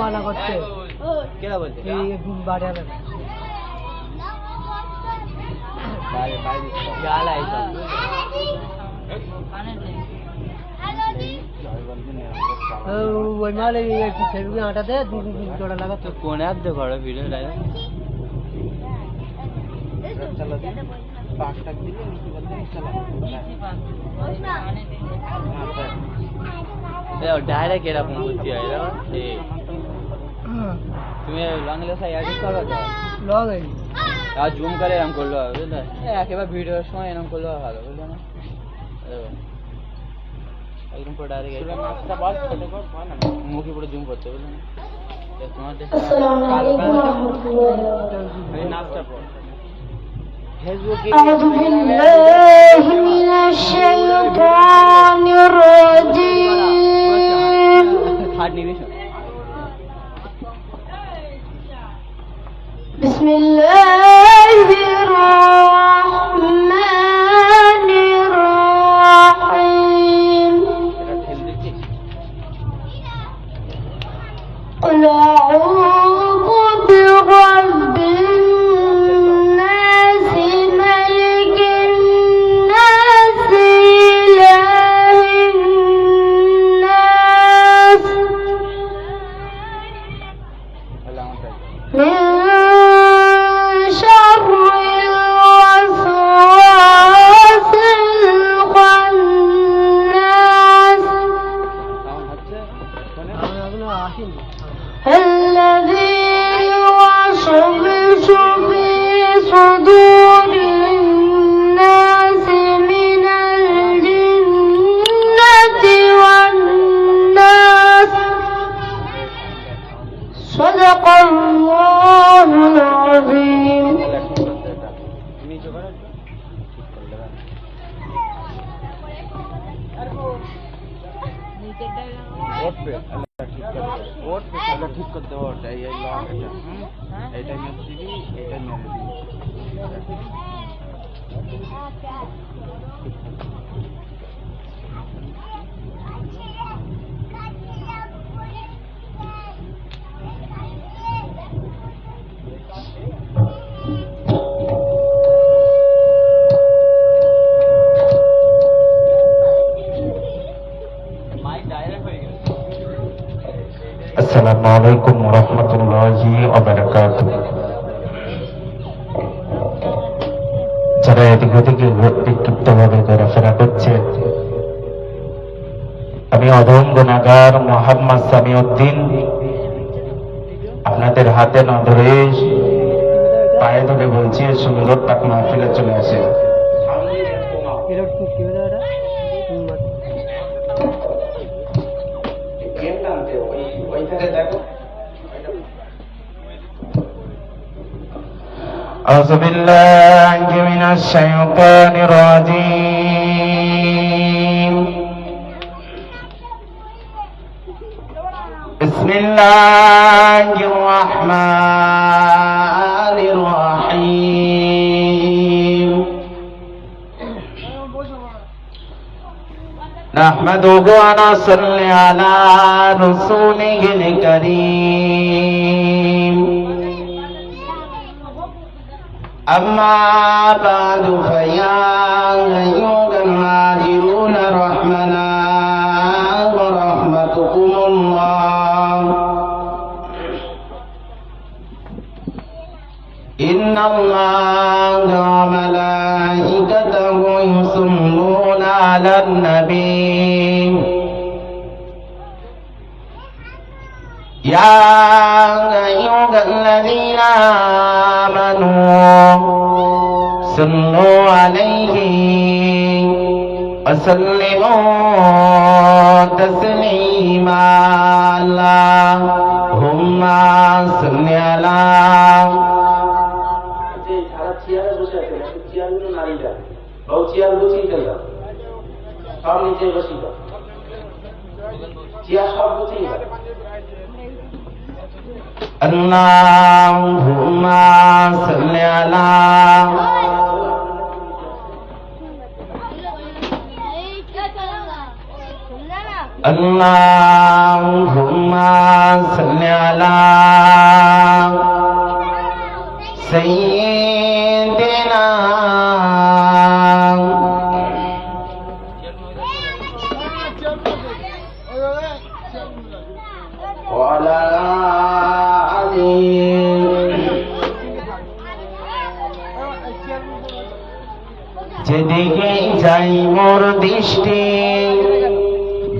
माना करते क्या बोलते वही माले आटा दे जोड़ा लगा तो कौन है आप देखो वीडियो डाला डायरेक्ट এরা ফোন করতে হয় এরা তুমি লংলে সাই এডিট করো তো লগ এই আর জুম করে এরকম করলো বুঝলে একেবারে ভিডিওর সময় এরকম করলো ভালো বুঝলে না একদম পুরো ডাইরেক্ট নাচটা বল ছোট কর না মুখে পুরো জুম করতে বুঝলে না তোমার দেখো আসসালামু আলাইকুম ওয়া রাহমাতুল্লাহি এই নাচটা পড় أعوذ بالله من الشيطان الرجيم بسم الله الرحمن الرحيم قل أعوذ برب الناس ملك الناس إله الناس من شر الوسواس الخناس الذي يوسوس في صدور الناس من الجنة والناس صدق الله العظيم ঠিক করতে ওটা এই লং এটা মেরে দিবি এটা মেরে দিবি আসসালামু আলাইকুম ওয়া রাহমাতুল্লাহি ওয়া বারাকাতুহু। যারা এদিক ওদিকে বিক্ষিপ্তভাবে ঘোরাফেরা করছে, আমি অধম গুনাহগার মোহাম্মদ সামিউদ্দিন আপনাদের হাতে না ধরে পায়ে ধরে বলছি সুন্দর পাক মাহফিলে চলে আসে। أعوذ بالله من الشيطان الرجيم بسم الله الرحمن الرحيم نحمده ونصلي على رسوله الكريم أما بعد فيا أيها المهاجرون رحمنا ورحمتكم الله إن الله وملائكته على النبي يا أيها الذين آمنوا صلوا عليه وسلموا تسليما اللهم صل على চেয়ারে বসে আছেন একটু চেয়ারগুলো নাড়িয়ে দেন বাবু চেয়ার গুছিয়ে দেন সব নিচে বসিয়ে দাও চেয়ার সব গুছিয়ে দাও اللهم صل على اللهم صل على سيدنا وعلى যেদিকে যাই মোর দৃষ্টি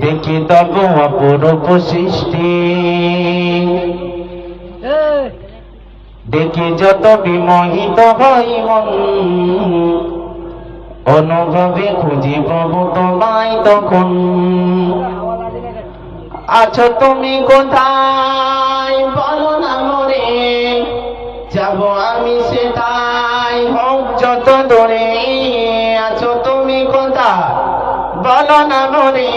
দেখি তব অপরূপ সৃষ্টি দেখি যত বিমোহিত হই মন অনুভবে খুঁজি প্রভু তোমায় তখন আছো তুমি কোথায় বলো না মোরে যাব আমি সেটাই হোক যত দূরে আছো তুমি কোথায় বলো না মোরে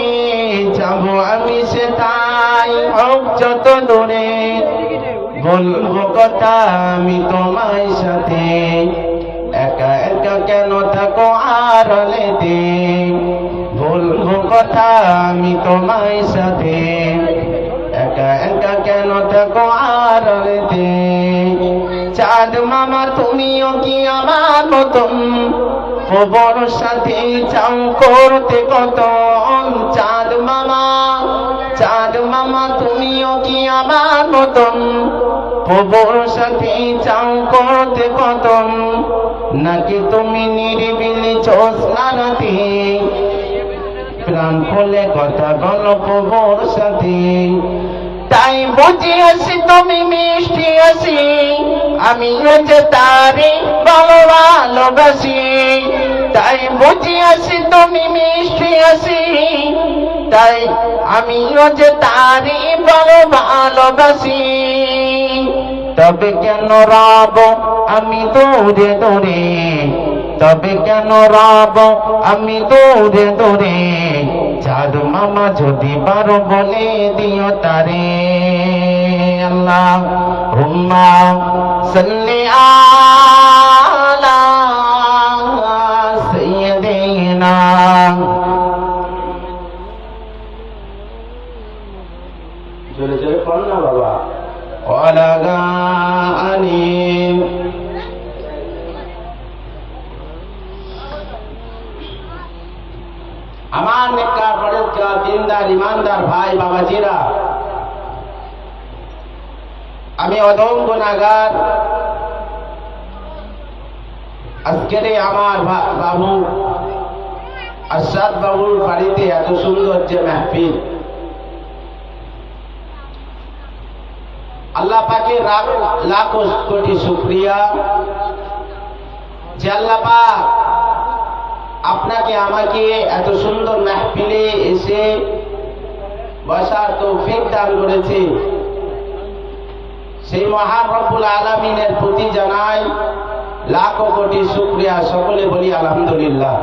যাব আমি সেটাই হোক যত দূরে বলবো কথা আমি তোমার সাথে একা একা কেন থাকো আড়ালেতে বলবো কথা আমি তোমার সাথে একা একা কেন থাকো আড়ালেতে চাঁদ মামা তুমিও কি আমার মতন খবর সাথে চাও করতে কত চাঁদ মামা তুমিও কি আমার মতন খবর সাথে চাও করতে কত নাকি তুমি নিরিবিলি জ্যোৎস্না রাতে প্রাণ খুলে কথা বলো খবর সাথে তাই বুঝি আসি তুমি মিষ্টি আসি আমি যে তারি ভালোবাসি তাই বুঝি আসি তুমি মিষ্টি আসি তাই আমি যে তারি ভালোবাসি তবে কেন রব আমি দূরে দূরে তবে কেন রব আমি দূরে দূরে চাঁদ মামা যদি পারো বলে দিও তারে আল্লাহুম্মা সাল্লি আলা সাইয়্যিদিনা জোরে জোরে পড় না বাবা ওয়ালা গানি আমার নেককার পরেজগার দিনদার ইমানদার ভাই বাবাজিরা আমি অধম গুনাহগার আজকের আমার বাবু আরশাদ বাবুর বাড়িতে এত সুন্দর যে মাহফিল আল্লাহ পাকের লাখ কোটি শুকরিয়া যে আল্লাহ পাক আপনাকে আমাকে এত সুন্দর মাহফিলে এসে বসার তৌফিক দান করেছে সেই মহান রব্বুল আলামিনের প্রতি জানাই লাখ কোটি শুকরিয়া সকলে বলি আলহামদুলিল্লাহ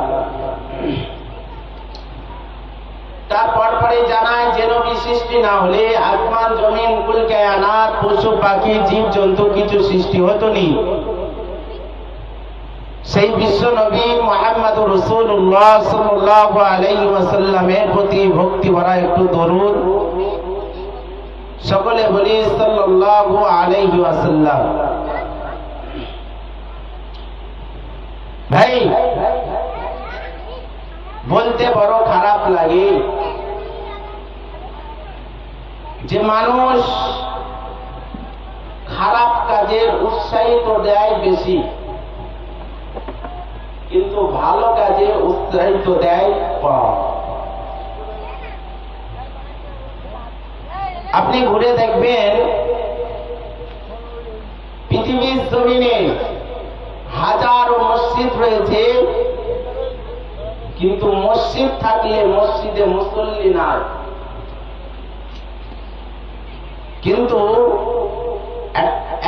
তারপর পরে জানাই যে নবী সৃষ্টি না হলে আসমান জমিন কুল কায়নাত পশু পাখি জীব জন্তু কিছু সৃষ্টি হতো নি সেই বিশ্ব নবী মুহাম্মদুর রাসূলুল্লাহ সাল্লাল্লাহু আলাইহি ওয়াসাল্লামের প্রতি ভক্তি ভরা একটু দরুদ সকলে বলি সাল্লাল্লাহু আলাইহি ওয়াসাল্লাম ভাই বলতে বড় খারাপ লাগে যে মানুষ খারাপ কাজের উৎসাহিত দেয় বেশি কিন্তু ভালো কাজে উৎসাহ উৎসাহিত দেয় কম। আপনি ঘুরে দেখবেন পৃথিবীর জমিনে হাজারো মসজিদ রয়েছে, কিন্তু মসজিদ থাকলে মসজিদে মুসল্লি নাই। কিন্তু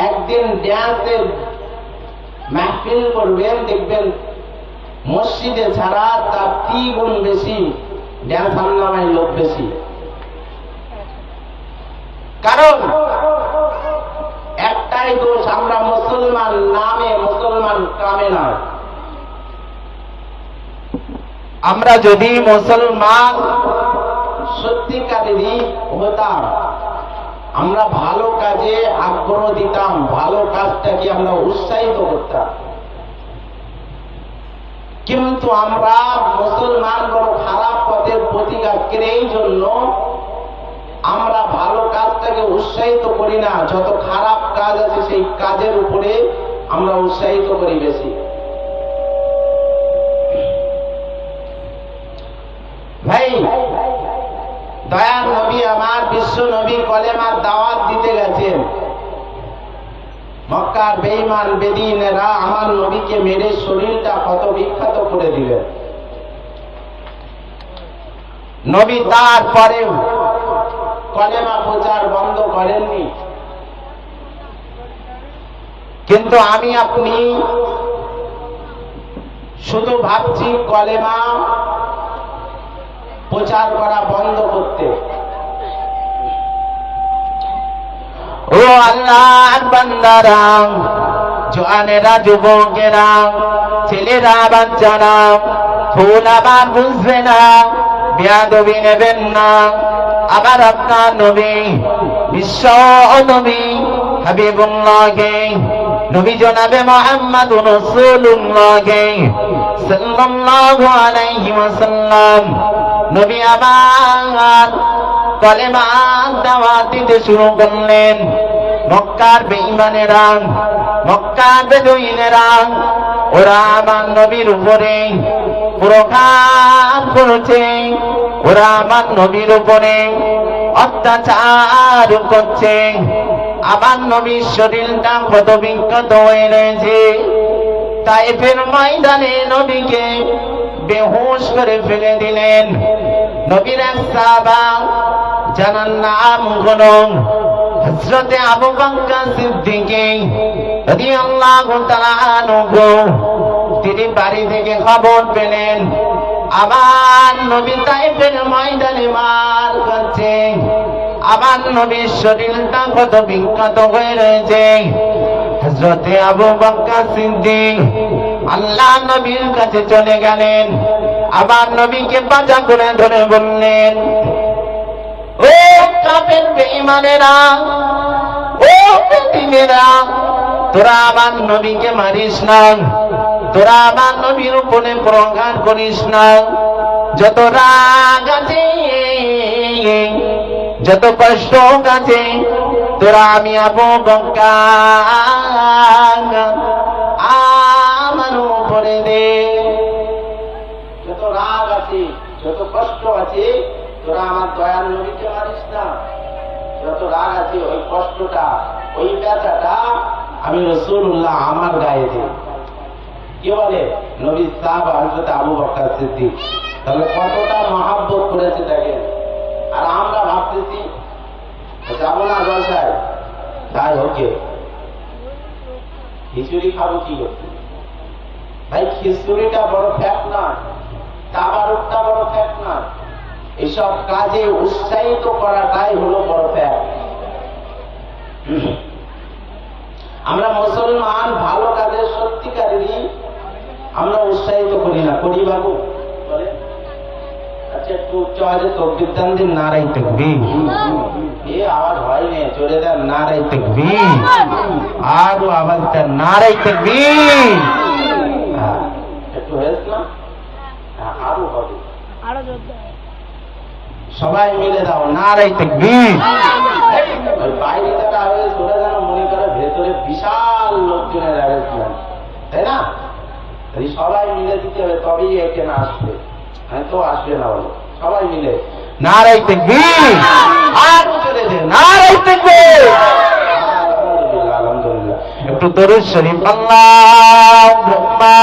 একদিন ড্যান্সের মাহফিল করবেন, দেখবেন মসজিদে ছাড়া তার 3 গুণ বেশি ড্যান্স হাঙ্গামায় লোক বেশি। কারণ একটাই দোষ, আমরা মুসলমান নামে মুসলমান কামে নয়। আমরা যদি মুসলমান সত্যিকারেরই হতাম, আমরা ভালো কাজে আগ্রহ দিতাম, ভালো কাজটাকে আমরা উৎসাহিত করতাম। কিন্তু আমরা মুসলমান বড় খারাপ পথের প্রতিকারের এই জন্য আমরা ভালো কাজটাকে উৎসাহিত করি না, যত খারাপ কাজ আছে সেই কাজের উপরে আমরা উৎসাহিত করি বেশি। ভাই, দয়ার নবী আমার বিশ্ব নবী কলেমার দাওয়াত দিতে গেছেন। মক্কার বেঈমান বেদিনেরা আমার নবীকে মেরে শরীরটা কত বিখ্যাত করে দিলেন। নবী তারপরেও কলেমা প্রচার বন্ধ করেননি। কিন্তু আমি আপনি শুধু ভাবছি কলেমা প্রচার করা বন্ধ করতে। ও আল্লাহর বান্দারা, জওয়ানেরা, যুবকেরা, ছেলেরা, বাচ্চারা, ভুল আবার বুঝবে না, বেয়াদবি নেবেন না। আবার আপনার নবী, বিশ্ব নবী হাবিবুল্লাহকে, নবী জনাবে মুহাম্মদুর রাসূলুল্লাহকে সাল্লাল্লাহু আলাইহি ওয়াসাল্লাম, নবী আমার কলেমা দাওয়াত দিতে শুরু করলেন। মক্কার বেঈমানেরা, মক্কার বেদুইনেরা, ওরা আমার নবীর উপরে প্রহার করেছে, ওরা আমার নবীর উপরে অত্যাচার করছে। আমার নবীর শরীরটা কত বিখ্যাত হয়ে রয়েছে। তাইফের ময়দানে নবীকে বেহুশ করে ফেলে দিলেন। নবীর এক সাহাবা, যার নাম হলো হযরতে আবু বকর সিদ্দিক রাদিয়াল্লাহু তাআলা আনহু, তিনি বাড়ি থেকে খবর পেলেন আমার নবী তাইফের ময়দানে মার খাচ্ছে, আমার নবীর শরীরটা কত বিখ্যাত হয়ে রয়েছে। হযরতে আবু বকর সিদ্দিক আল্লাহ নবীর কাছে চলে গেলেন, আবার নবীকে বাঁচা করে ধরে বললেন, ও কাফের বেঈমানেরা, ও বেঈমানেরা, তোরা আমার নবীকে মারিস না, তোরা আমার নবীর উপরে প্রহার করিস না। যত রাগ আছে, যত কষ্ট আছে, তোরা আমি আবু বকর আমার উপরে দে। যত রাগ আছে, যত কষ্ট আছে, তোরা আমার দয়াল নবীকে মারিস না। যত রাগ আছে, ওই কষ্টটা, ওই ব্যথাটা আমি রাসূলুল্লাহ আমার গায়ে দিই। কি বলে নবী সাহাবা হযরত আবু বকর সিদ্দিক, তাহলে কতটা মহব্বত করেছে দেখেন। আর আমরা ভাবতেছি যাবো না জলসায়, তাই ওকে খিচুড়ি খাবো কি করতে। ভাই, খিচুড়িটা বড় ফ্যাক্ট নয়, তাবারুকটা বড় ফ্যাক্ট নয়, এসব কাজে উৎসাহিত করাটাই হলো বড় ফ্যাক্ট। আমরা মুসলমান ভালো কাজের সত্যিকারেরই আমরা উৎসাহিত করি না, করি বাবু? আচ্ছা, একটু উচ্চ আওয়াজে তাকবীর দেন, দিন নারায়ে তাকবীর। এ আওয়াজ হয় না, জোরে দেন নারায়ে তাকবীর। আরো আওয়াজ দেন নারায়ে তাকবীর। একটু হয়েছে না? আরো হবে, সবাই মিলে দাও নারায়ে তাকবীর। ওই বাইরে যারা হয়ে জোরে যেন মনে করে ভেতরে বিশাল লোকজনের অ্যারেঞ্জমেন্ট, তাই না? এই সবাই মিলে দিতে হবে, তবেই এখানে আসবে, হ্যাঁ তো আসবে না বলো, সবাই মিলে নারাই তাকবীর, আর চলে দে নারাই তাকবীর। আলহামদুলিল্লাহ আলহামদুলিল্লাহ। একটু দরুদ শরীফ আল্লাহুম্মা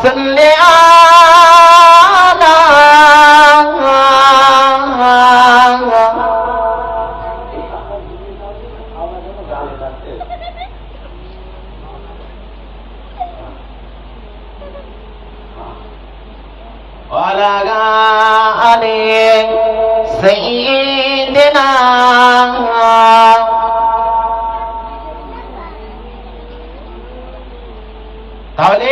সাল্লি আলা وعلى آل سيدنا। তাহলে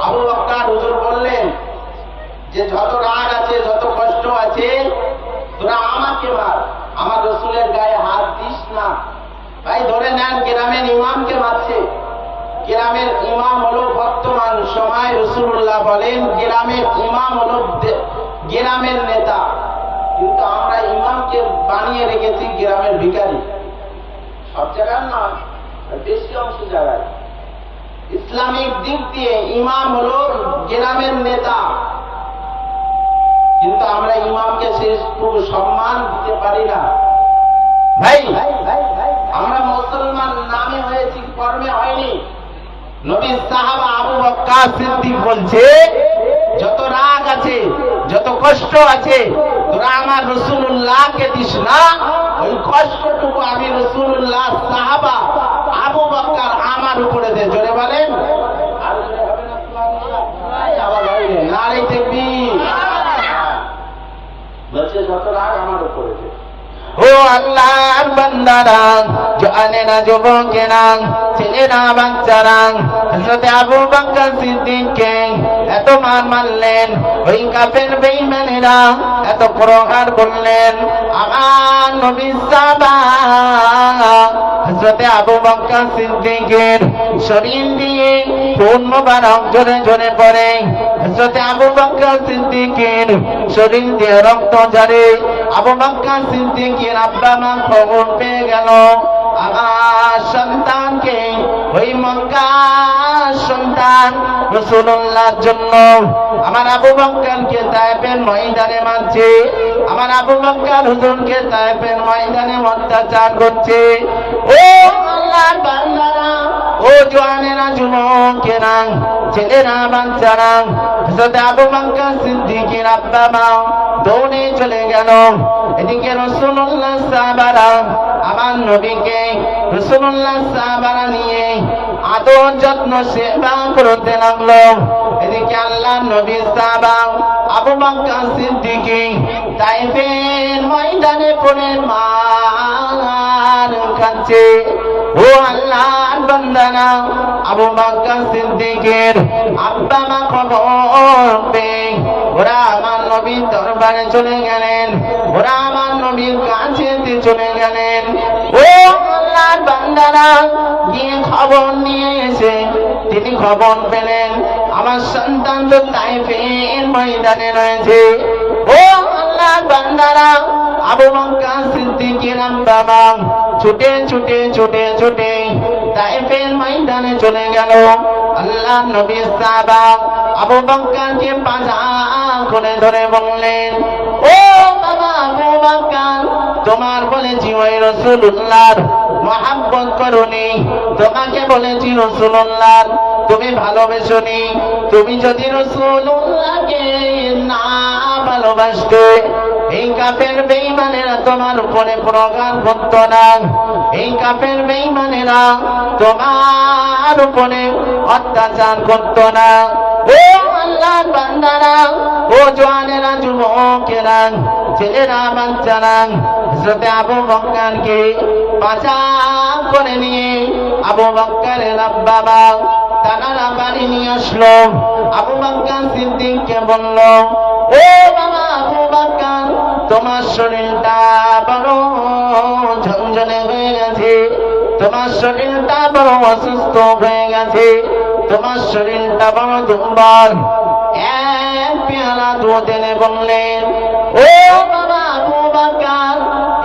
আবু বকর হুজুর বললেন যে যত রাগ আছে, যত কষ্ট আছে, তোরা আমাকে মার, আমার রসুলের গায়ে হাত দিস না। ভাই ধরে নেন গ্রামের ইমামকে মারছে। গ্রামের ইমাম হলো বর্তমান সময় রাসূলুল্লাহ বলেন গ্রামের ইমাম হলো গ্রামের নেতা, কিন্তু আমরা ইমামকে বানিয়ে রেখেছি গ্রামের ভিখারি। সব জায়গায় না, বেশি অংশ জায়গায়। ইসলামিক দিক দিয়ে ইমাম হলো গ্রামের নেতা, কিন্তু আমরা ইমামকে শেষ খুব সম্মান দিতে পারি না। ভাই আমরা মুসলমান নামে হয়েছি, কর্মে হয়নি। নবীর সাহাবা আবু বকর সিদ্দিক বলছে যত রাগ আছে, যত কষ্ট আছে, তোরা আমার রাসূলুল্লাহকে দিস না। ওই কষ্টটুকু আমি রাসূলুল্লাহ সাহাবা আবু বকর আমার উপরে দে। জোরে বলেন আর জোরে হবে না সুবহানাল্লাহ, আবার বলেন নারে তাকবীর। বলছে যত রাগ আমার উপরে দে। ও আল্লাহর বান্দারা, জানেনা যুবকেরা, ছেলেরা, বাচ্চারা, হযরত আবু বকর সিদ্দিককে এত মারলেন, ওই কাফের বেঈমানেরা এত প্রহার করলেন। আমার নবী সাহাবা হযরত আবু বকর সিদ্দিকের শরীর দিয়ে খুন মোবারক ঝরে ঝরে পড়ে। হযরত আবু বকর সিদ্দিকের শরীর দিয়ে রক্ত ঝরে। আবু বকর সিদ্দিকের আব্বা মা খবর পেয়ে গেল আমার সন্তানকে, ওই মক্কার সন্তান রাসূলুল্লাহর জন্য আমার আবু বকরকে তায়েফের ময়দানে মারছে, আমার আবু বকর হুজুরকে তায়েফের ময়দানে অত্যাচার করছে। ও আল্লাহর বান্দারা, ও জওয়ানেরা, যুবকেরা, ছেলেরা, বাচ্চারা, হযরত আবু বকর সিদ্দিকের আব্বা মা দৌড়ে চলে গেল। এদিকে রাসূলুল্লাহ সাহাবারা আমার নবীকে রাসূলুল্লাহ সাহাবারা নিয়ে আদর যত্ন সেবা করতে লাগলো। এদিকে আল্লাহর নবী সাহাবা আবু বকর সিদ্দিক তায়েফের ময়দানে পড়ে মার খাচ্ছে। ও আল্লাহর বান্দারা, আবু বকর সিদ্দিকের আব্বা মা খবর পেয়ে ওরা আমার নবীর দরবারে চলে গেলেন, ওরা আমার নবীর কাছে চলে গেলেন। ও আল্লাহর বান্দারা, গিয়ে খবর নিয়ে এসে তিনি খবর পেলেন আমার সন্তান তো তায়েফের ময়দানে রয়েছে। ও আল্লাহর বান্দারা, আবু বকর সিদ্দিকের আব্বা মা ছুটে ছুটে ছুটে ছুটে তায়েফের ময়দানে চলে গেল। আল্লাহর নবী সাহাবা আবু বকরকে পাজা করে ধরে বললেন, ও বাবা আবু বকর, তোমার বলেছি ওই রাসূলুল্লাহর মহব্বত করনি, তোমাকে বলেছি রাসূলুল্লাহ তুমি ভালোবেসোনি। তুমি যদি রাসূলুল্লাহকে না ভালোবাসতে, এই কাফের বেঈমানেরা তোমার উপরে প্রহার করত না, এই কাফের বেঈমানেরা তোমার উপরে অত্যাচার করত না। ও আল্লাহর বান্দারা, ও জওয়ানেরা, যুবকেরা, ছেলেরা, বাচ্চারা, হযরত আবু বকরকে পাজা করে নিয়ে আবু বকরের আব্বা মা তারা বাড়ি নিয়ে আসলো। আবু বকর সিদ্দিককে বলল, ও বাবা আবু বকর, তোমার শরীরটা বড় ঝনঝনে হয়ে গেছে, তোমার শরীরটা বড় অসুস্থ হয়ে গেছে, তোমার শরীরটা বড় দুর্বল। এক পেয়ালা দুধ এনে বললেন, ও বাবা আবু বকর,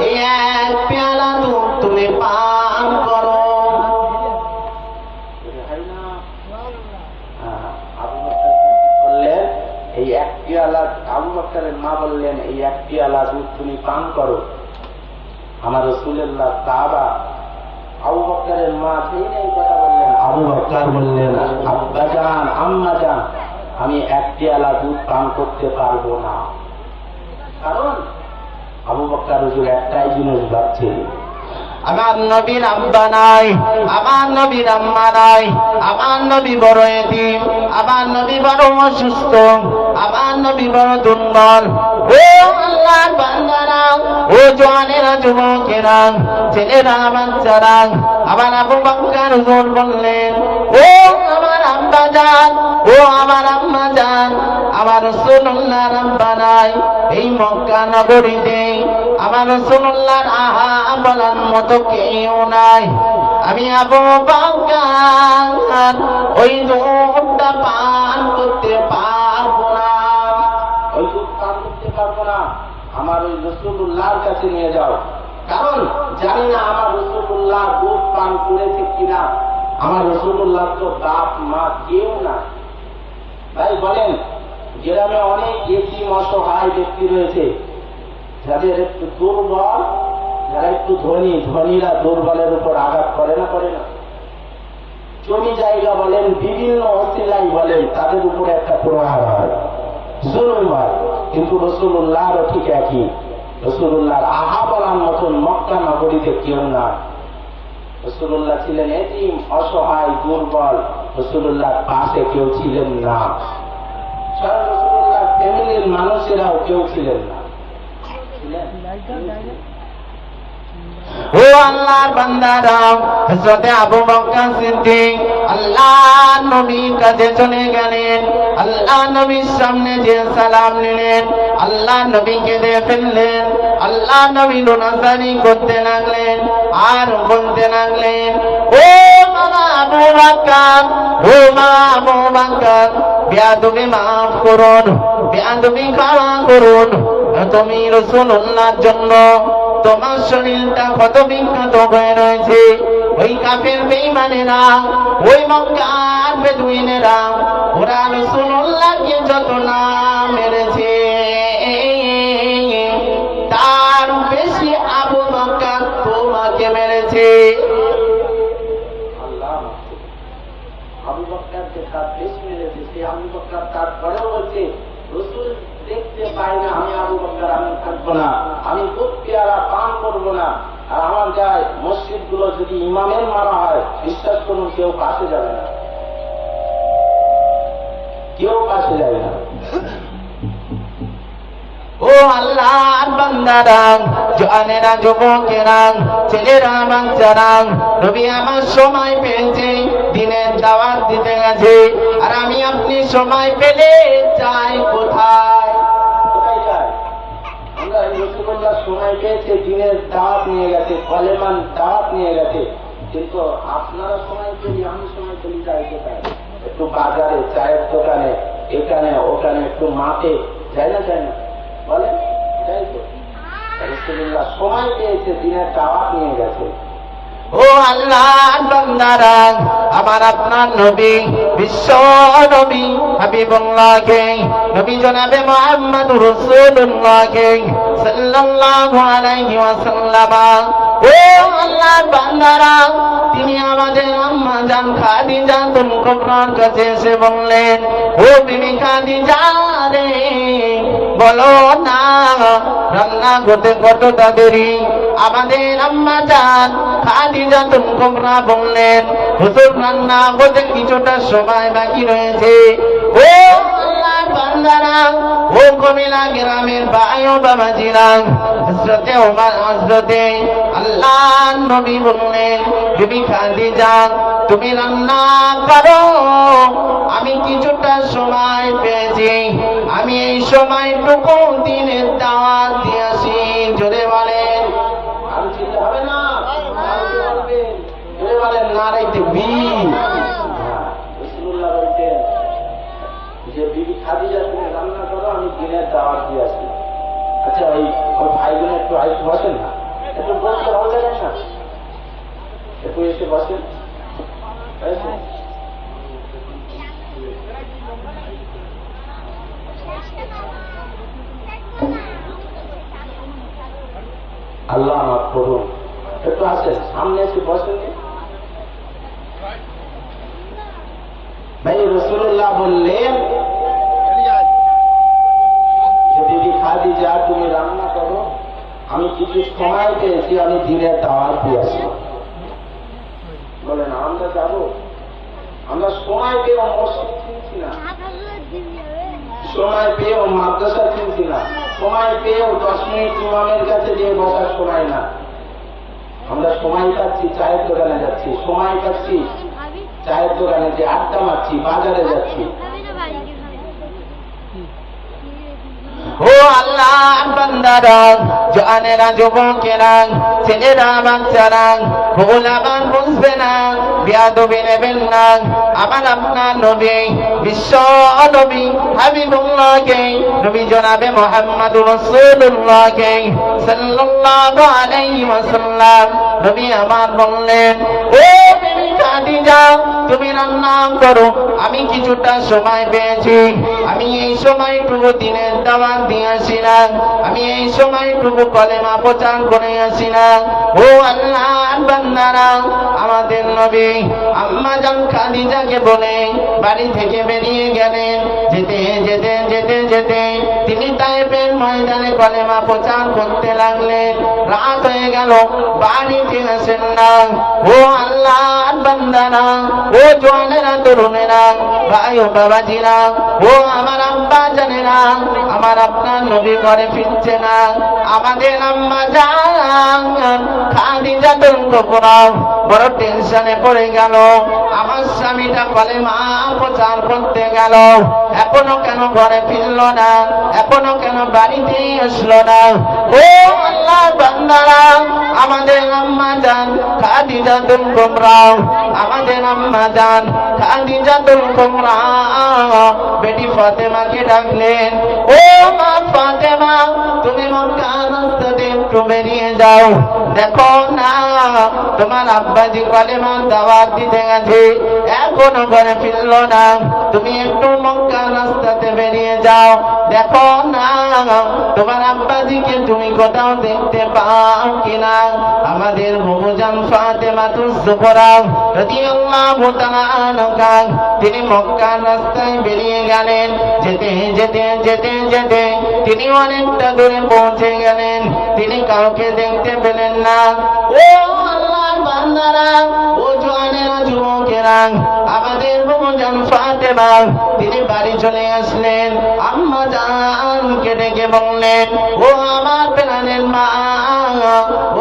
এই এক পেয়ালা দুধ তুমি পান করো। এই এক পেয়ালা, আবু বকরের মা বললেন, এই এক পেয়ালা দুধ তুমি পান করো। আমার রাসূলুল্লাহ সাহাবা আবু বকরের মা সেই এই কথা বললেন। আবু বকর বললেন, আব্বাজান, আম্মাজান, আমি এক পেয়ালা দুধ পান করতে পারবো না। কারণ আবু বকর হুজুর একটাই জিনিস ভাবছে, আমার নবীর আব্বা নাই, আমার নবীর আম্মা নাই, আমার নবী বড় এতিম, আমার নবী বড় অসুস্থ, আমার নবী বড় দুর্বল। ও আল্লাহর বান্দারা, ও জওয়ানেরা, যুবকেরা, ছেলেরা, বাচ্চারা, আমার আবু বকর হুজুর বললেন, ও আমার আব্বা জান, ও আমার আম্মা জান, আমার রাসূলুল্লাহর আব্বা নাই। এই মক্কা নগরীতে আমার রাসূলুল্লাহর আহা বলার মতো কেউ নাই। আমি আবু বকর ওই দুধটা পান করতে পারবো না, ওই দুধ পান করতে পারবো না, আমার ওই রাসূলুল্লাহর কাছে নিয়ে যাও। কারণ জানি না আমার রাসূলুল্লাহ দুধ পান করেছে কিনা। আমার রাসূলুল্লাহ তো বাপ মা কেউ না। ভাই বলেন, গ্রামে অনেক এতিম অসহায় ব্যক্তি রয়েছে, যাদের একটু দুর্বল, যারা একটু ধনী, ধনীরা দুর্বলের উপর আঘাত করে না, করে না? জমি জায়গা বলেন, বিভিন্ন অশিলাই বলেন, তাদের উপরে একটা প্রহার হয়, জুলুম হয়। কিন্তু রাসূলুল্লাহরও ঠিক একই। রাসূলুল্লাহর আহা বলার মতন মক্কা নগরীতে কেউ না। রাসূলুল্লাহ ছিলেন এতিম, অসহায়, দুর্বল। রাসূলুল্লাহর পাশে কেউ ছিলেন না। স্বয়ং রাসূলুল্লাহর ফ্যামিলির মানুষেরাও কেউ ছিলেন না। ও আল্লাহর বান্দারা, হযরতে আবু বকর সিদ্দিক আল্লাহর নবীর কাছে চলে গেলেন। আল্লাহর নবীর সামনে যে সালাম নিলেন, আল্লাহর নবী কেঁদে ফেললেন। আল্লাহর নবী রোনাজারি করতে লাগলেন আর বলতে লাগলেন, ও মা আবু বকর, ও মা আবু বকর, বেয়াদবি মাফ করুন, বেয়াদবি ক্ষমা করুন। তুমি রাসূলুল্লাহর জন্য তোমার শরীরটা কত বিখ্যাত হয়ে রয়েছে। ওই কাফের বেঈমানেরা, ওই মক্কার বেদুইনেরা, ওরা রাসূলুল্লাহকে যত নাম মেরেছে, তার বেশি আবু বকর তোমাকে মেরেছে। আল্লাহ, আবু বকরকে তার বেশ মেরেছে। সে আবু বকর তারপরেও বলছে, রাসূল দেখতে পাই না, আমি আবু বকর আমি থাকবো না, আমি দুধ পেয়ালা পান করবো না। আর আমার গায়ে মসজিদ গুলো যদি ইমামের মারা হয়, বিশ্বাস করুন কেউ পাশে যাবে না, কেউ পাশে যাবে না। ও আল্লাহর বান্দারা, জওয়ানেরা, যুবকেরা, ছেলেরা, বাচ্চারা, নবী আমার সময় পেয়েছে, দিনের দাওয়াত দিতে গেছে। আর আমি আপনি সময় পেলে চাই কোথায়? কোথায় যায়? আমরা রাসূলুল্লাহ সময় পেয়েছে, দিনের দাওয়াত নিয়ে গেছে, কলেমান দাওয়াত নিয়ে গেছে। কিন্তু আপনারা সময় পেলি, আমি সময় পেলি যাই কোথায়? একটু বাজারে, চায়ের দোকানে, এখানে ওখানে, একটু মাঠে যাই না, যাই না বলেন? যাই তো। রাসূলুল্লাহ সময় পেয়েছে, দিনের দাওয়াত নিয়ে গেছে। ও আল্লাহর বান্দারা, আমার আপনার নবী, বিশ্ব নবী হাবিবুল্লাহকে, নবী জনাবে মুহাম্মদুর রাসূলুল্লাহকে সাল্লাল্লাহু আলাইহি ওয়াসাল্লাম, ও আল্লাহর বান্দারা, তিনি আমাদের আম্মা জান খাদিজাতুল কুবরার কাছে এসে বললেন, ও বিবি খাদিজা রে, বলো না রান্না করতে কতটা দেরি? আমাদের আম্মা জান খাদিজাতুল কুবরা বললেন, হুজুর রান্না করতে কিছুটা সময় বাকি রয়েছে। ও আল্লাহর বান্দারা, ও কবিলা গ্রামের ভাই ও বাবাজিরা, হযরতে ওমর, হযরতে আল্লাহর নবী বললেন, বিবি খাদিজা তুমি রান্না করো, আমি কিছুটা সময় পেয়েছি, আমি এই সময়টুকু দিনের দাওয়াত দিয়ে আসি। জোরে বলেন, আর চিন্তা হবে না, জোরে বলেন নারায়ে তাকবীর। রাসূলুল্লাহ বলছেন যে বিবি খাদিজা তুমি রান্না করো, আমি দিনের দাওয়াত দিয়ে আসি। আচ্ছা, ওই ভাইগুলো একটু আরেকটু বসেন না, একটু বসতে ভালো লাগে না? একটু এসে বসেন। আল্লাহ মাফ করুন। একটু আসেন সামনে এসে বসেন। ভাই রাসূলুল্লাহ বললেন যে দিদি খাদিজা তুমি রান্না করো, আমি কিছু সময় পেয়েছি, আমি দিনের দাওয়াত দিয়ে আসবো। বলেন আমরা যাবো? আমরা সময় পেয়েও মসজিদ চিনছি না, সময় পেয়েও মাদ্রাসা চিনছি না, সময় পেয়েও 10 মিনিট ইমামের কাছে গিয়ে বসার সময় না। আমরা সময় পাচ্ছি চায়ের দোকানে যাচ্ছি, সময় পাচ্ছি চায়ের দোকানে যে আড্ডা মারছি, বাজারে যাচ্ছি। ও আল্লাহ বান্দারা, জানেরা, যুবকেরা, ছেলেরা, বাচ্চারা, ভুল আবার বুঝবে না, বেয়াদবি নেবেন না। আমার আপনার নবী, বিশ্ব নবী হাবিবুল্লাহকে, নবী জনাবে মুহাম্মদুর রাসূলুল্লাহকে সাল্লাল্লাহু আলাইহি ওয়াসাল্লাম নবী আমার বললেন, ও বিবি খাদিজা তুমি রান্না করো, আমি কিছুটা সময় পেয়েছি, আমি এই সময়টুকু দিনের দাওয়াত দিয়ে আসি না, আমি এই সময়টুকু কলেমা প্রচার করে আসি না। ও আল্লাহর বান্দারা, আমাদের নবী আম্মা জান খাদিজাকে বলে বাড়ি থেকে বেরিয়ে গেলেন। যেতে যেতে যেতে যেতে তিনি তায়েফের ময়দানে কলেমা প্রচার করতে লাগলেন। রাত হয়ে গেল, বাড়িতে আসেন না। ও আল্লাহর বান্দারা, ও জওয়ানেরা, তরুণেরা, ভাই ও বাবাজিরা, ও আমার আব্বা জানেরা, আমার আপনার নবী ঘরে ফিরছে না। আমাদের আম্মা জান খাদিজা কুবরা বড় টেনশনে পড়ে গেল। আমার স্বামীটা কলেমা প্রচার করতে গেল, এখনো কেন ঘরে ফিরল না, এখনো কেন বাড়িতে আসলো না। ও আল্লাহর বান্দারা, আমাদের আম্মা জান খাদিজা কুবরা, আমাদের আম্মা জান খাদিজা কুবরা বেটি ফাতেমাকে ডাকলেন, ও মা ফাতেমা তুমি মক্কার রাস্তা দিয়ে একটু বেরিয়ে যাও, দেখো না তোমার আব্বাজি কলেমার দাওয়াত দিতে গেছে, এখনো ঘরে ফিরল না, তুমি একটু মক্কার রাস্তাতে বেরিয়ে যাও, দেখো না তোমার আব্বাজিকে তুমি কোথাও দেখতে পাও কিনা। আমাদের বুবুজান ফাতেমাতুজ জোহরা রাদিয়াল্লাহু তাআলা আনহা তিনি মক্কার রাস্তায় বেরিয়ে গেলেন। যেতে যেতে যেতে যেতে তিনি অনেকটা দূরে পৌঁছে গেলেন, তিনি কাউকে দেখতে পেলেন না। ও আল্লাহর বান্দারা, ও জওয়ানেরা, যুবকেরা, আমাদের বুবুজান ফাতেমা তিনি বাড়ি চলে আসলেন। আম্মা জানকে ডেকে বললেন, ও আমার প্রাণের মা,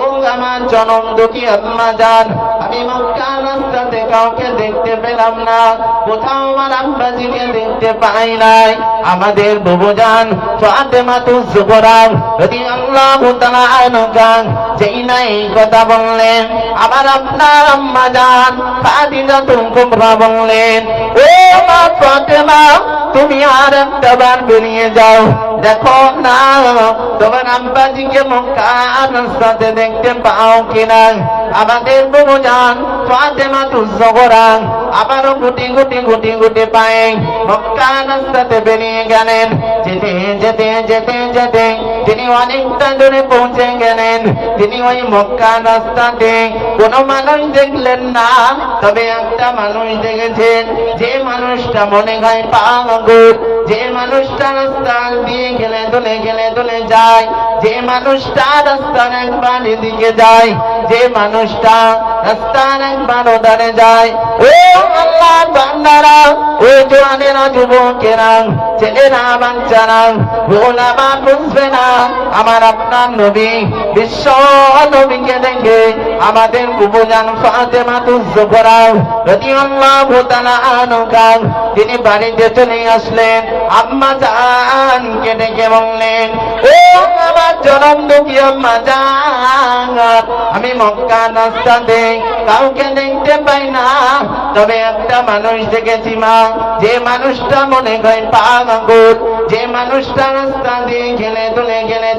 ও আমার জনম দুঃখী আম্মা জান, আমি মক্কার রাস্তাতে কাউকে দেখতে পেলাম না, কোথাও আমার আব্বাজিকে দেখতে পাই নাই। আমাদের বুবুজান ফাতেমাতুজ জোহরা রাদিয়াল্লাহু তাআলা আনহা যেই না এই কথা বললেন, আমার আপনার আম্মা জান খাদিজা কুবরা বললেন, ও মা ফাতেমা তুমি আর একটাবার বেরিয়ে যাও, দেখো না তোমার আব্বাজিকে মক্কার রাস্তাতে দেখতে পাও কিনা। আমাদের বুবুজান ফাতেমাতুজ জোহরা আবারও গুটি গুটি গুটি গুটি পায়ে মক্কার রাস্তাতে বেরিয়ে গেলেন। যেতে যেতে যেতে যেতে তিনি অনেকটা দূরে পৌঁছে গেলেন। তিনি ওই মক্কার রাস্তাতে কোনো মানুষ দেখলেন না, তবে একটা মানুষ দেখেছেন, যে মানুষটা মনে হয় পাগল, যে মানুষটা রাস্তা দিয়ে গেলে দোলে যায়, যে মানুষটা রাস্তার একবার এদিকে যায়, যে মানুষটা রাস্তার একবার ওধারে যায়। ও আল্লাহর বান্দারা, ও জওয়ানেরা, যুবকেরা, ছেলেরা, বাচ্চারা, ভুল আবার বুঝবে না। আমার আপনার নবী বিশ্ব নবীকে দেখে আমাদের বুবুজান ফাতেমাতুজ জোহরা রাদিয়াল্লাহু তাআলা আনহা তিনি বাড়িতে চলে আসলেন। আম্মা জানকে ডেকে বললেন, ও আমার জনম দুঃখী আম্মা জান, আমি মক্কার রাস্তাতে কাউকে দেখতে পাই না, তবে একটা মানুষ দেখেছি মা, যে মানুষটা মনে হয় পাগল, যে মানুষটা রাস্তা দিয়ে গেলে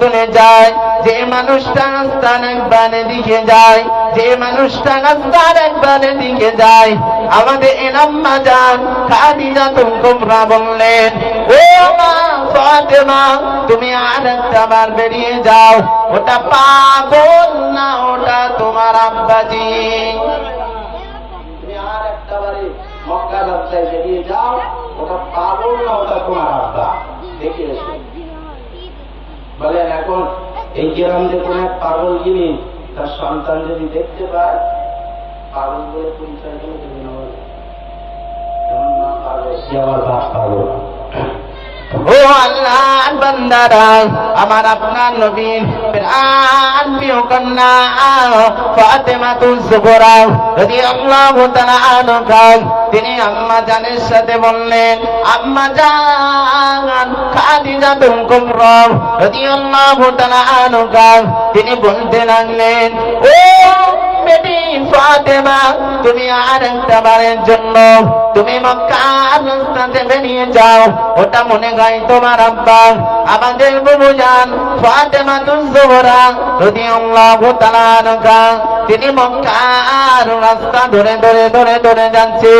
দোলে যায়, যে মানুষটা রাস্তার একবারে দিকে যায়, যে মানুষটা রাস্তার একবারে দিকে যায়। আমাদের আম্মা জান খাদিজা কুবরা বললেন, ও মা ফাতেমা তুমি আর একটা বার বেরিয়ে যাও। ওটা পাগল না, ওটা তোমার আব্বাজি। তুমি আর একটা বারে মক্কা যাত্রায় বেরিয়ে যাও, ওটা পাগল না, ওটা তোমার আব্বা। দেখে এসো। বলেন এখন এই গ্রাম যে কোন এক পাগল গিনি তার সন্তান যদি দেখতে পায়, পাগল বলে পরিচয় করে দেবে না, বলে কেমন না পাগল, সে আমার বাপ পাগল। ও আল্লাহ বান্দারা, আমার আপনার নবীর প্রাণ প্রিয় কন্যা ফাতেমাতুজ জোহরা রাদিয়াল্লাহু তাআলা আনহা, তিনি আম্মা জানের সাথে বললেন, আম্মা জান খাদিজাতুল কুবরা রাদিয়াল্লাহু তাআলা আনহা, তিনি বলতে লাগলেন, ও বেটি ফাতেমা, তুমি আর একটা বারের জন্য তুমি মক্কার রাস্তাতে বেরিয়ে যাও। ওটা মনে হয় তোমার আব্বা, আমাদের বুবুজান ফাতেমাতুজ জোহরা রাদিয়াল্লাহু তাআলা আনহা, তিনি মক্কার রাস্তা ধরে ধরে ধরে ধরে যাচ্ছে।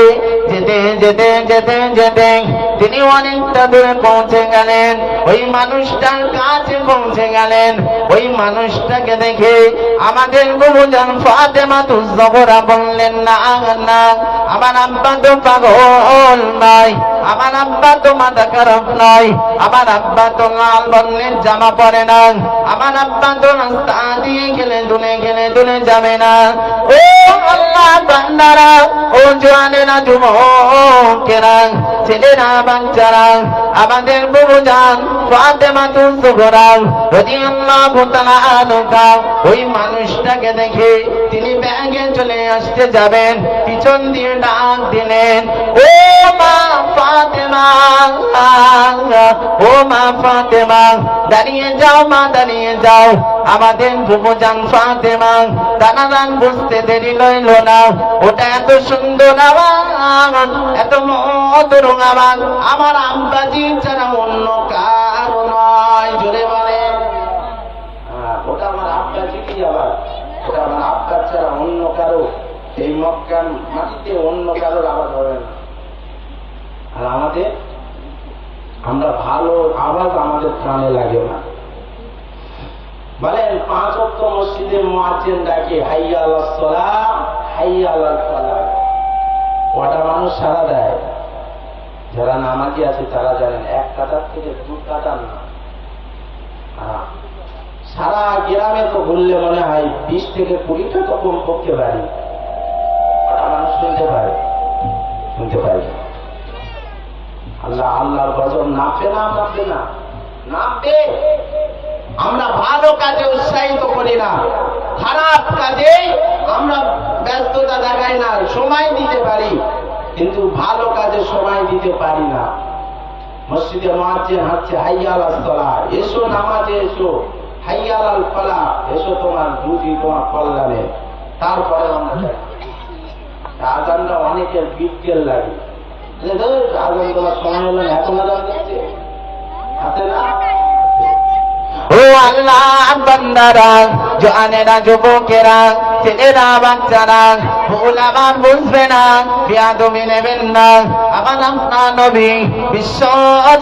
যেতে যেতে যেতে যেতে তিনি অনেকটা দূরে পৌঁছে গেলেন। ওই মানুষটার কাছে পৌঁছে গেলেন। ওই মানুষটাকে দেখে আমাদের বুবুজান ফাতেমাতুজ জোহরা বললেন, না না, আমার আব্বা তো পাগল নয়, আমার আব্বা তো মাথা খারাপ নয়, আমার আব্বা তো লাল বর্ণের জামা পরে না, আমার আব্বা তো রাস্তা দিয়ে গেলে দুলে যাবে না। ও আল্লাহ বান্দারা, ও জওয়ানেরা, যুবকেরা, ছেলেরা, বাচ্চারা, আমাদের বুবুজান ফাতেমাতুজ জোহরা রাদিয়াল্লাহু তাআলা আনহা, ওই মানুষটাকে দেখে তিনি ব্যাগে চলে আসতে যাবেন, পিছন দিয়ে ডাক দিলেন, ও মা ফাতেমা, ও মা ফাতেমা, দাঁড়িয়ে যাও মা, দাঁড়িয়ে যাও। আমাদের বুবুজান ফাতেমা দানাদান বুঝতে দেরি লইল না। ওটা এত সুন্দর আওয়াজ, এত মধুর আওয়াজ, আমার আব্বাজি ছাড়া অন্য কারো নয়। জোরে বলে, ওটা আমার আব্বাজি কি আওয়াজ, ওটা আমার আব্বার ছাড়া অন্য কারো এই মক্কার মাটিতে অন্য কারোর আওয়াজ হবে না। আর আমাদের, আমরা ভালো আওয়াজ আমাদের কানে লাগে না। বলেন 5 ওয়াক্ত মসজিদে মুয়াজ্জিন ডাকে হাইয়া আলাস সালাহ, হাইয়া আলাল ফালাহ, ওটা মানুষ সাড়া দেয়। যারা নামাজি আছে তারা জানেন, 1 কাতার থেকে 2 কাতার না, সারা গ্রামে তো ঘুরলে মনে হয় 20 থেকে 20টা তো কমপক্ষে বাড়ি, ওটা মানুষ শুনতে পারে, শুনতে পারে। আল্লাহ আল্লাহর গজব নামবে না, নামবে না, নামবে। আমরা ভালো কাজে উৎসাহিত করি না, খারাপ কাজে আমরা ব্যস্ততা দেখাই না, সময় দিতে পারি, কিন্তু ভালো কাজে সময় দিতে পারি না। মসজিদে মুয়াজ্জিন হাঁটছে, হাইয়া আলাস সালাহ, এসো নামাজে এসো, হাইয়া আলাল ফালাহ, এসো তোমার রুজি তোমার কল্যাণে। তারপরে আমরা যাই, আজানটা অনেকের বিকেল লাগে, আজান তোমার সময় হলো না, এখন আজান দিচ্ছে, হাতে না। ও আল্লাহ বান্দারা, জওয়ানেরা, যুবকেরা, ছেলেরা, বাচ্চারা, ভুল আবার বুঝবে না, বেয়াদবি নেবেন না। আমার আপনার নবী, বিশ্ব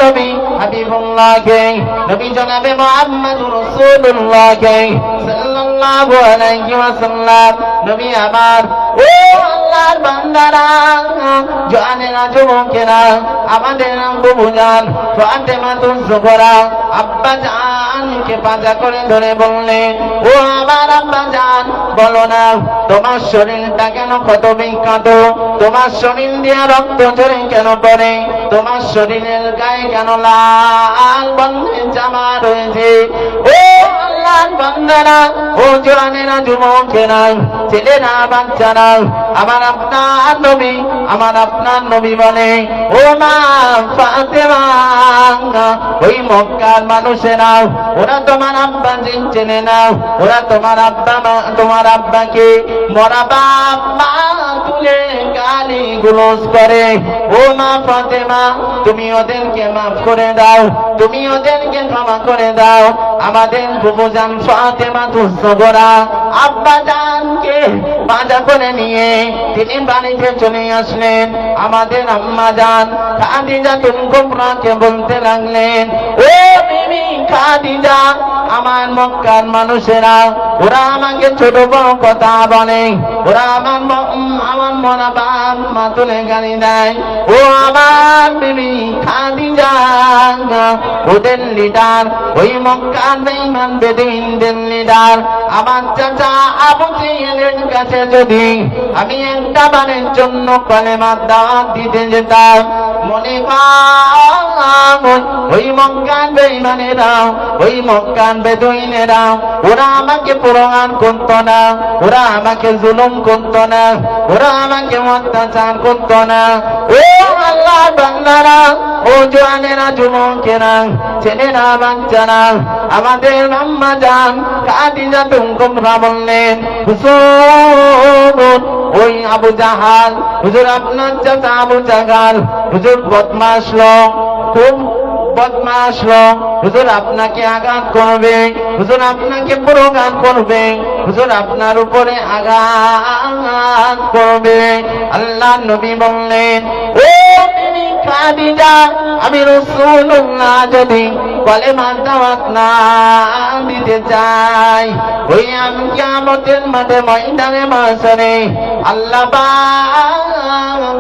নবী হাবিবুল্লাহকে, নবী জনাবে মুহাম্মদুর রাসূলুল্লাহকে সাল্লাল্লাহু আলাইহি ওয়াসাল্লাম, নবী আমার। ও আল্লাহর বান্দারা, জওয়ানেরা, যুবকেরা, আমাদের বুবুজান ফাতেমাতুজ জোহরা আব্বা জানকে পাজা করে ধরে বললেন, ও আমার আব্বা জান, বলো না তোমার শরীরটা কেন ক্ষত বিক্ষত, তোমার শরীর দিয়ে রক্ত ঝরে কেন পড়ে, তোমার শরীরের গায়ে কেন লাল বর্ণের জামা রয়েছে। ও আল্লাহর বান্দারা, ও জওয়ানেরা, যুবকেরা, ছেলেরা, বাচ্চারা, আমার আপনার নবী, আমার আপনার নবী বলে, ও মা ফাতেমা, ওই মক্কার মানুষেরা, ওরা তোমার আব্বা চেনে নাও, ওরা তোমার আব্বা, তোমার আব্বাকে মরা বাপ মা তুলে গালি গুলোজ করে। ও মা ফাতেমা, তুমি ওদেরকে মাফ করে দাও, তুমি ওদেরকে ক্ষমা করে দাও। আমাদের বুবুজান ফাতেমাতুজ জোহরা আব্বা জানকে বাজা করে নিয়ে তিনি বাড়িতে চলে আসলেন। আমাদের আম্মা জান খাদিজাতুল কুবরাকে বলতে লাগলেন, ও বিবি খাদিজা, আমার মক্কার মানুষেরা ওরা আমাকে ছোট বড় কথা বলে, ওরা আমার মরা বাপ মা তুলে গালি দেয়। ও আমার বিবি খাদিজা, ওদের লিডার, ওই মক্কার বেঈমান বেদুইনদের লিডার আমার চাচা আবু জেহেলের কাছে যদি আমি একটা বারের জন্য কলেমার দাওয়াত দিতে যেতাম, মনে কর ওই মক্কার বেঈমানেরা, ওই মক্কার বেদুইনেরা ওরা আমাকে প্রহার করতো না, ওরা আমাকে জুলুম করতো না, ওরা আমাকে অত্যাচার করতো না। ও আল্লাহ বান্দারা, ও জওয়ানেরা, যুবকেরা, ছেলেরা, বাচ্চারা, আমাদের আম্মা জান খাদিজা কুবরা বললেন, হুজুর ওই আবু জাহাল, হুজুর আপনার চাচা আবু জাহাল, হুজুর বদমাশ লোক, খুব বদমাশ লোক, হুজুর আপনাকে আঘাত করবে, হুজুর আপনাকে প্রহার করবে, হুজুর আপনার উপরে আঘাত করবে। আল্লাহ নবী বললেন, ও বিবি খাদিজা, আমি রাসূলুল্লাহ যদি কলেমার দাওয়াত না দিতে চাই, ওই আমি কিয়ামতের মাঠে ময়দানে মাশরে আল্লাহ পাক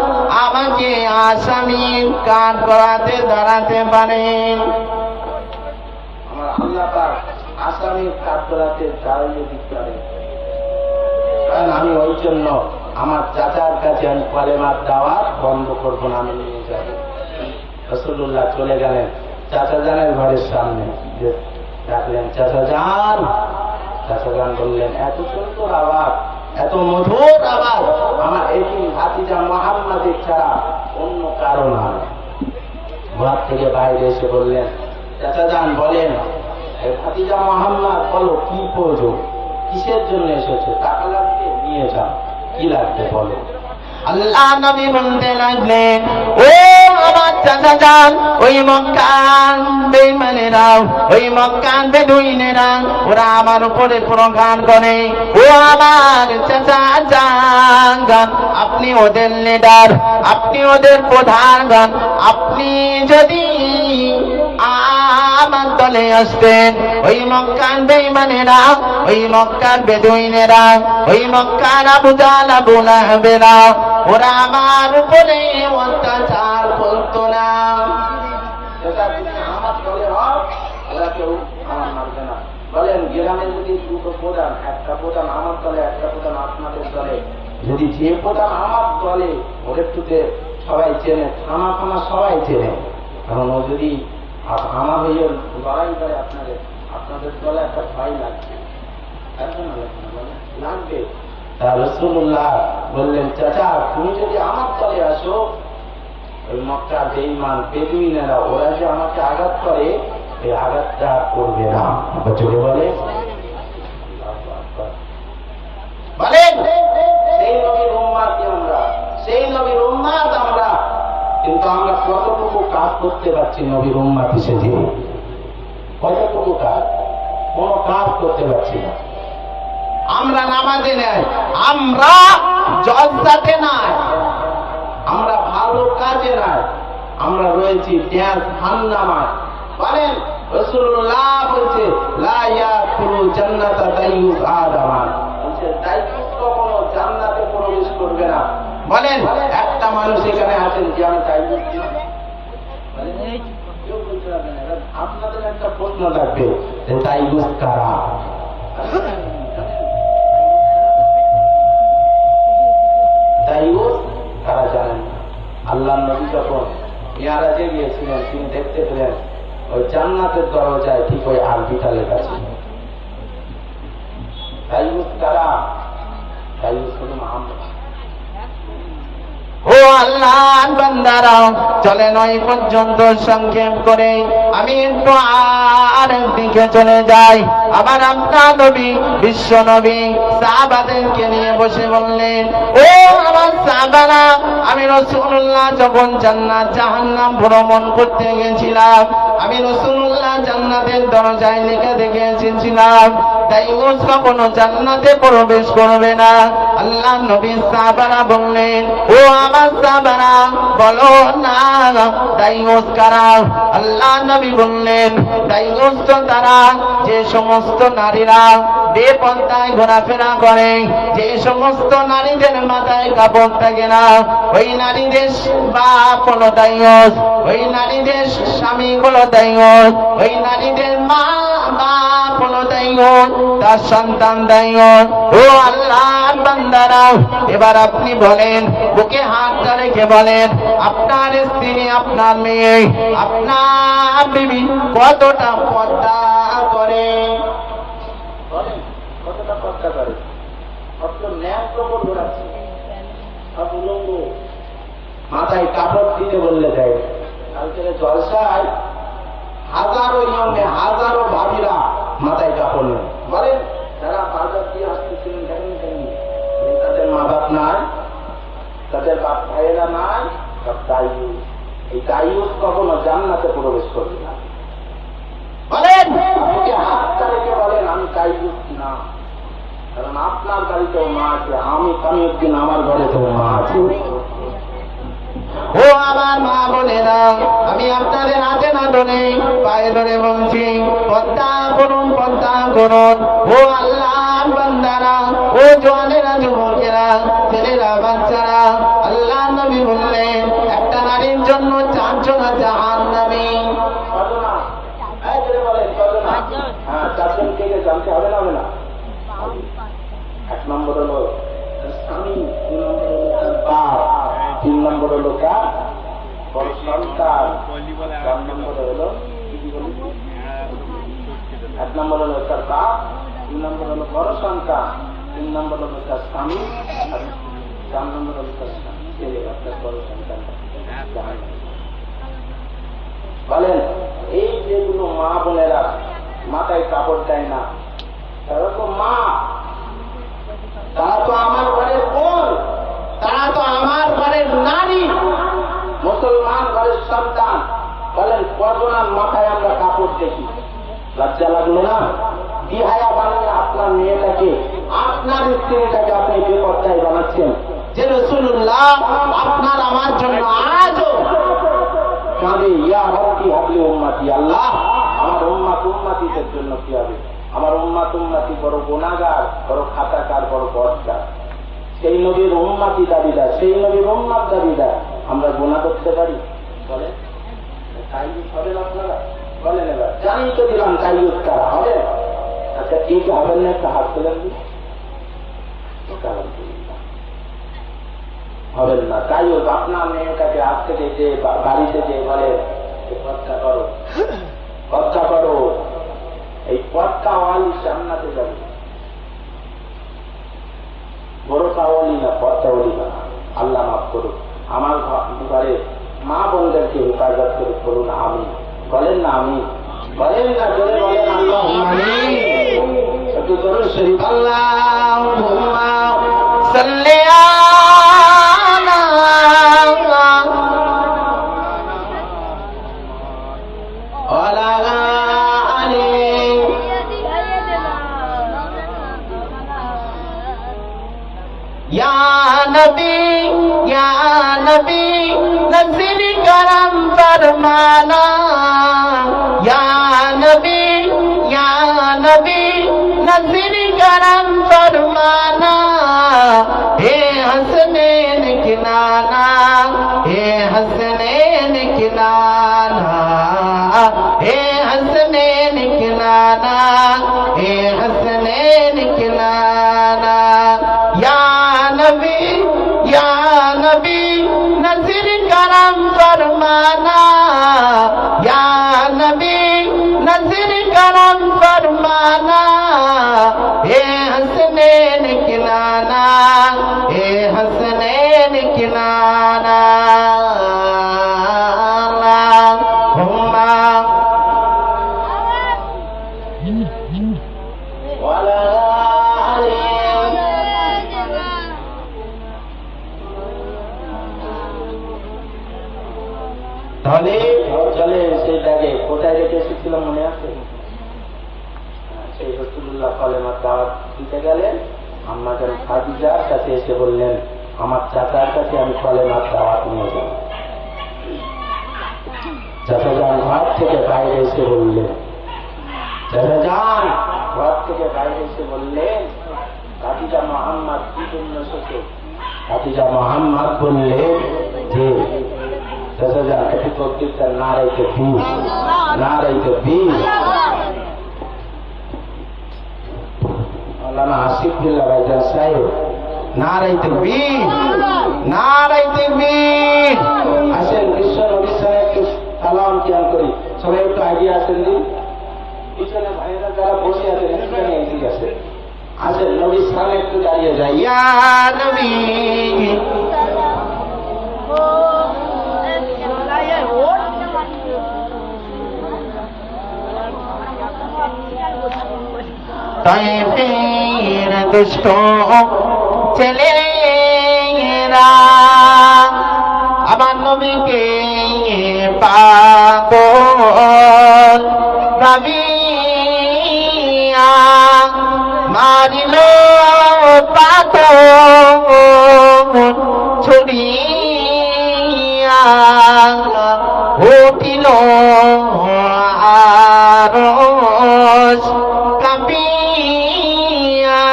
আমাকে আসামি কাঠ করাতে দাঁড়াতে পারেন। আমার আল্লাহ পাক আসামি কাঠ করাতে দাঁড়িয়ে দিতে পারে। কারণ আমি ওই জন্য আমার চাচার কাছে আমি কলেমার দাওয়াত বন্ধ করবো না, আমি নিয়ে যাব। রাসূলুল্লাহ চলে গেলেন চাচা জানের ঘরের সামনে, ডাকলেন চাচা জান। চাচা জান বললেন, এত সুন্দর আওয়াজ, এত মধুর আওয়াজ আমার এতিম ভাতিজা মুহাম্মাদের ছাড়া অন্য কারো না। ঘর থেকে বাইরে এসে বললেন, চাচা জান বলেন, ভাতিজা মুহাম্মদ বলো কি প্রয়োজন, কিসের জন্য এসেছো, টাকা লাগবে নিয়ে যাও, কি লাগবে বলো। আল্লাহ নবী বলতে লাগলেন, ও আমার চাচা জান, ওই মক্কার বেঈমানেরা, ওই মক্কার বেদুইনেরা ওরা আমার উপরে প্রহার করে। ও আমার চাচা জান, আপনি ওদের লিডার, আপনি ওদের প্রধান, আপনি যদি আমার দলে আসতেন, ওই মক্কার বেঈমানেরা, ওই মক্কার বেদুইনেরা, ওই মক্কার আবু জাহল আবু লাহাবেরা ওরা আমার উপরে অত্যাচার করতো না। আমার দলে হও, ওরা কেউ আমার মারবে না। বলেন গ্রামে যদি দুটো প্রধান, একটা প্রধান আমার দলে, একটা প্রধান আপনাদের দলে, যদি যে প্রধান আমার দলে ওদের টুতে সবাই চেনে, থানা ফানা সবাই চেনে, কারণ ও যদি আমার হয়ে লড়াই করে আপনাদের দলে একটা ভয় লাগবে, লাগবে। তা রাসূলুল্লাহ বললেন, চাচা তুমি যদি আমার দলে আসো, ওই মক্কার বেঈমান বেদুইনেরা ওরা যে আমাকে আঘাত করে, এই আঘাতটা করবে না। চলে বলে বলেন, সেই নবীর উম্মাত আমরা, সেই নবীর উম্মাত আমরা, কিন্তু আমরা কতটুকু কাজ করতে পারছি নবীর উম্মাত হিসেবে? কতটুকু কাজ? কোন কাজ করতে পারছি না। আমরা নামাজে নাই, আমরা জজ্জাতে নাই, আমরা ভালো কাজে নাই, আমরা রয়েছি ড্যান্স হান্নামায়। বলেন রাসূলুল্লাহ বলছে, লা ইয়াকুলু জান্নাতা দাইয়ুস আদামান, বলছে দাইয়ুস কখনো জান্নাতে প্রবেশ করবে না। বলেন একটা মানুষ এখানে আছেন যে আমি দাইয়ুস না? বলেন কেউ বলতে পারবে না। আপনাদের একটা প্রশ্ন থাকবে যে দাইয়ুস কারা? দাইয়ুস তারা জানেন না। আল্লাহর নবী যখন মিরাজে গিয়েছিলেন, তিনি দেখতে পেলেন ওই জান্নাতের দরজায় ঠিক ওই আরবিটা লেখা ছিল দাইয়ুস কারা? দাইয়ুস হলো মুহাম্মদ। ও আল্লাহর বান্দারা, চলেন ওই পর্যন্ত সংক্ষেপ করে আমি একটু আরেক দিকে চলে যাই। আবার আপনার নবী, বিশ্ব নবী সাহাবাদেরকে নিয়ে বসে বললেন, ও আমার সাহাবারা, আমি রাসূলুল্লাহ যখন জান্নাত জাহান্নাম ভ্রমণ করতে গেছিলাম, আমি রাসূলুল্লাহ জান্নাতের দরজায় লিখে দেখে এসেছিলাম, দাইয়ুস কখনো জান্নাতে প্রবেশ করবে না। আল্লাহ নবী সাহাবারা বললেন, ও আমার সাহাবারা বলো না দাইয়ুস কারা? আল্লাহ নবী বললেন, দাইয়ুস তো তারা যে সমস্ত নারীরা বেপর্দায় ঘোরাফেরা করে, যে সমস্ত নারীদের মাথায় কাপড় থাকে না, ওই নারীদের বাপ হলো দাইয়ুস, ওই নারীদের স্বামী হলো দাইয়ুস, ওই নারীদের মা বাপ হলো দাইয়ুস, তার সন্তান দাইয়ুস। ও আল্লাহর বান্দারা, এবার আপনি বলেন, বুকে হাতটা রেখে বলেন, আপনার স্ত্রী, আপনার মেয়ে, আপনার বিবি কতটা পর্দা করে? বলেন, কতটা পর্দা করে? কত ন্যায় কাপড় ঘোরাচ্ছে, সব উলঙ্গ, মাথায় কাপড় দিতে বললে দেয়। কালকে জলসায় হাজারো ইয়ংয়ে হাজারো ভাবিরা মাথায় কাপড় নেই। বলেন, যারা বাজার দিয়ে আসতেছিলেন দেখেন কেন? তাদের মা বাপ নাই, তাদের বাপ ভাইয়েরা নাই, সব দায়ুস। এই দায়ুস কখনো জান্নাতে প্রবেশ করবে না। বলেন, হাতটা রেখে বলেন, আমি দায়ুস না। কারণ আপনার বাড়িতেও মা আছে, আমি একদিন আমার ঘরেতেও মা আছে। ও আমার মা বোনেরা, আমি আপনাদের হাতে না ধরে পায়ে ধরে বলছি, পর্দা করুন, পর্দা করুন। ও আল্লাহর বান্দারা, ও জওয়ানেরা, যুবকেরা, ছেলেরা, বাচ্চারা, আল্লাহ নবী বললেন, একটা নারীর জন্য 4 জন জাহান্নামী। হ্যাঁ, 4 জন কে জানতে হবে না? হবে না? 1 নম্বর হলো স্বামী, 2 নম্বর হলো তার বাপ, 3 নম্বর হলো কার বড় সন্তান, 4 নম্বর হলো 1 নম্বর হলো তার বাপ, 2 নম্বর হলো বড় সন্তান, 3 নম্বর হলো তার স্বামী, আর 4 নম্বর হলো তার স্বামী, ছেলে বাচ্চার বড় সন্তান। বলেন, এই যেগুলো মা বোনেরা মাথায় কাপড় দেয় না, তারা তো মা, তারা তো আমার ঘরের বোন, তারা তো আমার ঘরের নারী, মুসলমান ঘরের সন্তান। বলেন, কজনার মাথায় আমরা কাপড় দেখি? লজ্জা লাগলো না? বিহায়া বানিয়ে আপনার মেয়েটাকে, আপনার স্ত্রীটাকে আপনি বেপর্দায় বানাচ্ছেন, যে রাসূলুল্লাহ আপনার আমার জন্য আজও কাঁদে, ইয়া রাব্বি হাবলি উম্মতি, আল্লাহ আমার উম্মতিদের জন্য কি হবে? আমার উম্মতি বড় গুনাহগার, বড় খাতাকার, বড় বদকার। সেই নবীর উম্মতি দাবিদার, সেই নবীর উম্মত দাবিদার, আমরা গুনাহ করতে পারি? বলেন, তাইয়ুস হবেন আপনারা? বলেন, এবার জানি তো দিলাম তাইয়ুস কারা হবে। আচ্ছা, ঠিক হবেন না? একটা হাত তুলেন, হবেন না। তাইয়ুস আপনার মেয়েটাকে আজ থেকে যে বাড়িতে যে বলে পর্দা করো, পর্দা করো, এই পর্দাওয়ালি জান্নাতে যাবে। বড়টাওয়ালি না, পর্দাওয়ালি না। আল্লাহ মাফ করুন। আমার ঘরে মা বোনদেরকে হেফাজত করে করুন, আমি বলেন না? আমি বলেন না? জোরে বলেন আল্লাহুম্মা আমিন। একটু জোরে শরীফ আল্লাহুম্মা সাল্লি नबी नज़ीर करम फरमाना, या नबी नज़ीर करम फरमाना। हे हसनैन की नाना, हे हसनैन की नाना, हे हसनैन की नाना, हे हसनैन की नाना। या नबी नज़ीर करम फरमाना, या नबी नज़ीर करम फरमाना। हे हसनैन की नाना, हे हसनैन की नाना। তাহলে চলে সেইটাকে কোথায় রেখে এসেছিলাম মনে আছে? সেই রসুল্লাহ কলেমার দাওয়াত দিতে গেলেন। আম্মা জান খাদিজার কাছে এসে বললেন, আমার চাচার কাছে আমি কলেমার দাওয়াত নিয়ে যাব। চাচা যান ঘর থেকে বাইরে এসে বললেন, চাচা যান ঘর থেকে বাইরে এসে বললেন, খাদিজা মোহাম্মদ কি জন্য এসেছে? খাদিজা মোহাম্মদ বললেন যে চাচা যান একটু তকবীরটা নারাইতে বীর, নারাইতে বীর। মাওলানা আসিফ বিল্লাহ ভাইজান সাহেব, নারাইতে বীর, নারাইতে বীর। আসেন বিশ্ব নবীর সাথে একটু সালাম জ্ঞান করি। সবাই একটু আইডিয়া আসেন দিন। পিছনে ভাইয়েরা যারা বসে আছেন এখানে এদিকে আছে, আসেন নবীর সামনে একটু দাঁড়িয়ে যাই। ইয়া নবী তাইফের দুষ্ট ছেলেরা আমার নবীকে পাগল ভাবিয়া মারিল পাথর ছড়িয়া উঠিল আরশ কাঁপিয়া।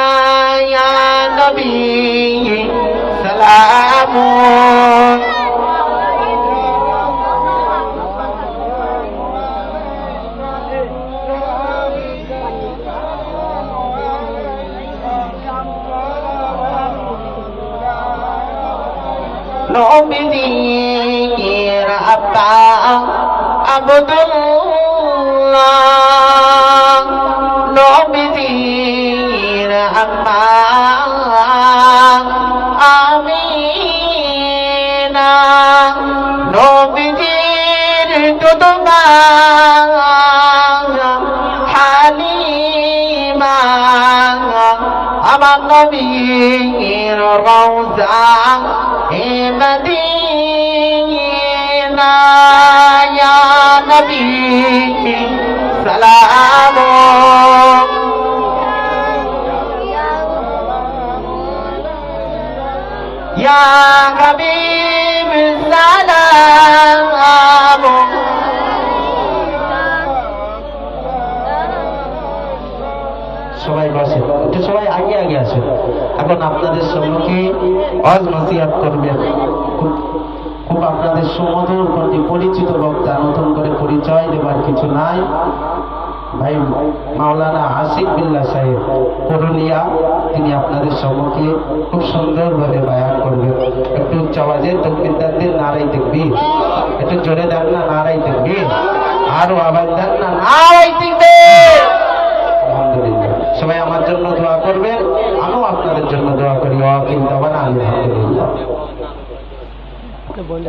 ইয়া নবী সালাম নবীর আব্বা আব্দুল্লাহ, নবীর আম্মা আমিনা, নবীর দুধমা হালিমা, আমার নবীর রওজা মদিনা। ইয়া নবী সালাম ইয়া হাবিব সালাম। সবাই বসে, একটু সবাই আগে আগে আসে। এখন আপনাদের সম্মুখে ওয়াজ নসিহত করবেন খুব আপনাদের সুমধুর প্রতি পরিচিত বক্তা, নতুন করে পরিচয় দেবার কিছু নাই। ভাই মাওলানা আসিফ বিল্লাহ সাহেব পুরুলিয়া, তিনি আপনাদের সম্মুখে খুব সুন্দরভাবে বয়ান করবেন। একটু উচ্চ আওয়াজে তাকবীর নারাই তাকবীর, একটু জোরে দেন না নারাই তাকবীর, আরো আওয়াজ দেন না নারাই তাকবীর। আলহামদুলিল্লাহ, সবাই আমার জন্য দোয়া করবেন, আমিও আপনাদের জন্য দোয়া করি। ওয়াকিল দাওয়ানা আলহামদুলিল্লাহ। বন্ধ